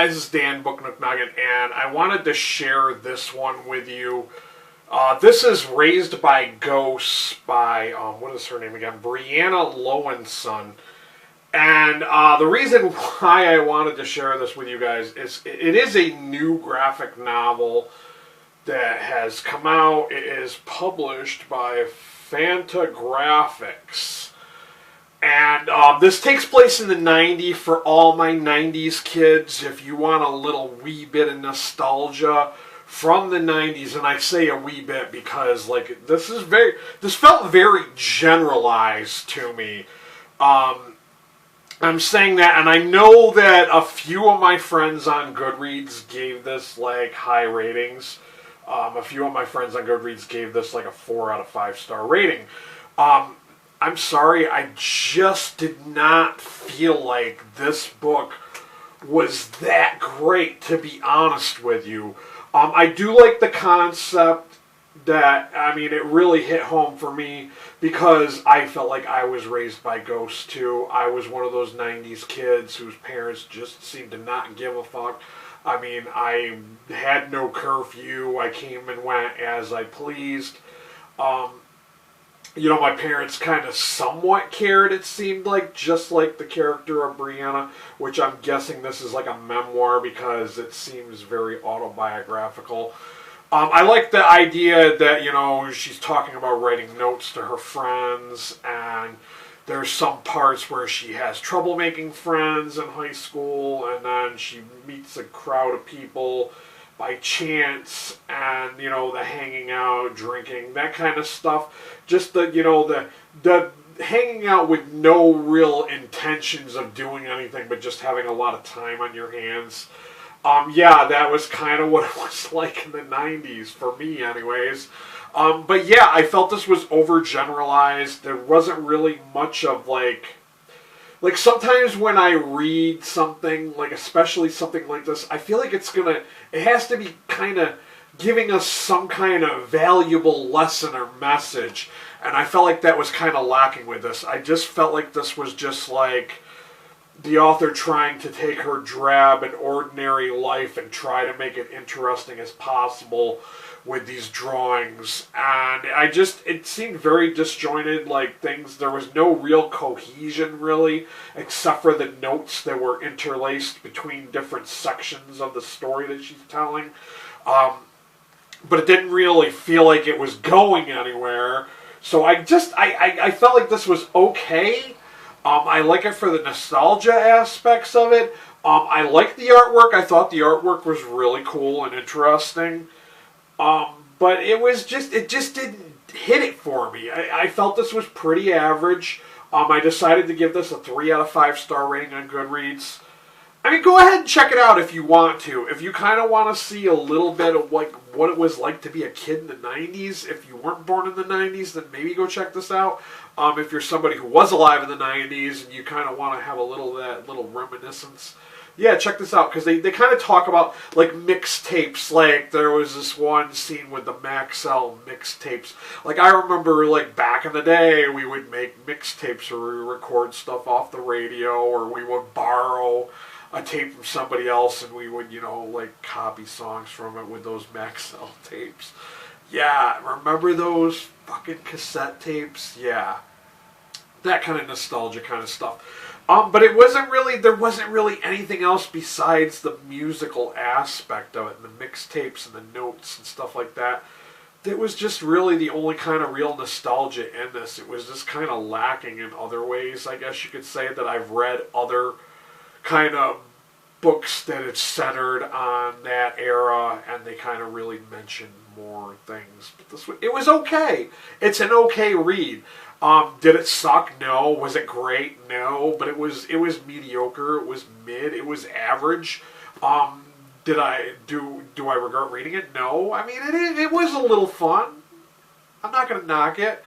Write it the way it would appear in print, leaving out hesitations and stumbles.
This is Dan Book Nook Nugget, and I wanted to share this one with you. This is Raised by Ghosts by, what is her name again? Briana Loewinsohn. And the reason why I wanted to share this with you guys is it is a new graphic novel that has come out. It is published by Fantagraphics. And this takes place in the 90s for all my 90s kids. If you want a little wee bit of nostalgia from the 90s, and I say a wee bit because like this felt very generalized to me. I'm saying that, and I know that a few of my friends on Goodreads gave this like high ratings. A few of my friends on Goodreads gave this like a 4 out of 5 star rating. I'm sorry, I just did not feel like this book was that great, to be honest with you. I do like the concept that, I mean, it really hit home for me because I felt like I was raised by ghosts too. I was one of those 90s kids whose parents just seemed to not give a fuck. I mean, I had no curfew. I came and went as I pleased. You know, my parents kind of somewhat cared, it seemed like, just like the character of Briana, which I'm guessing this is like a memoir because it seems very autobiographical. I like the idea that, you know, she's talking about writing notes to her friends, and there's some parts where she has trouble making friends in high school, and then she meets a crowd of people by chance, and, you know, the hanging out, drinking, that kind of stuff. Just the, you know, the hanging out with no real intentions of doing anything, but just having a lot of time on your hands. Yeah, that was kind of what it was like in the 90s, for me anyways. But yeah, I felt this was overgeneralized. There wasn't really much of like sometimes when I read something, like especially something like this, I feel like it has to be kind of giving us some kind of valuable lesson or message. And I felt like that was kind of lacking with this. I just felt like this was just like the author trying to take her drab and ordinary life and try to make it interesting as possible with these drawings. And it seemed very disjointed, like things, there was no real cohesion really, except for the notes that were interlaced between different sections of the story that she's telling. But it didn't really feel like it was going anywhere. So I felt like this was okay. I like it for the nostalgia aspects of it. I like the artwork. I thought the artwork was really cool and interesting. But it just didn't hit it for me. I felt this was pretty average. I decided to give this a 3 out of 5 star rating on Goodreads. I mean, go ahead and check it out if you want to. If you kind of want to see a little bit of like what it was like to be a kid in the 90s, if you weren't born in the 90s, then maybe go check this out. If you're somebody who was alive in the 90s and you kind of want to have a little reminiscence, yeah, check this out, because they kind of talk about like mixtapes. Like there was this one scene with the Maxell mixtapes. Like I remember like back in the day we would make mixtapes or we would record stuff off the radio, or we would borrow a tape from somebody else and we would, you know, like copy songs from it with those Maxell tapes. Yeah, remember those fucking cassette tapes? Yeah. That kind of nostalgia kind of stuff. But there wasn't really anything else besides the musical aspect of it, and the mixtapes and the notes and stuff like that. That was just really the only kind of real nostalgia in this. It was just kind of lacking in other ways, I guess you could say, that I've read other kind of books that it's centered on that era, and they kind of really mention more things. But it was okay. It's an okay read. Did it suck? No. Was it great? No. But it was mediocre. It was mid. It was average. Do I regret reading it? No. I mean, it was a little fun. I'm not going to knock it.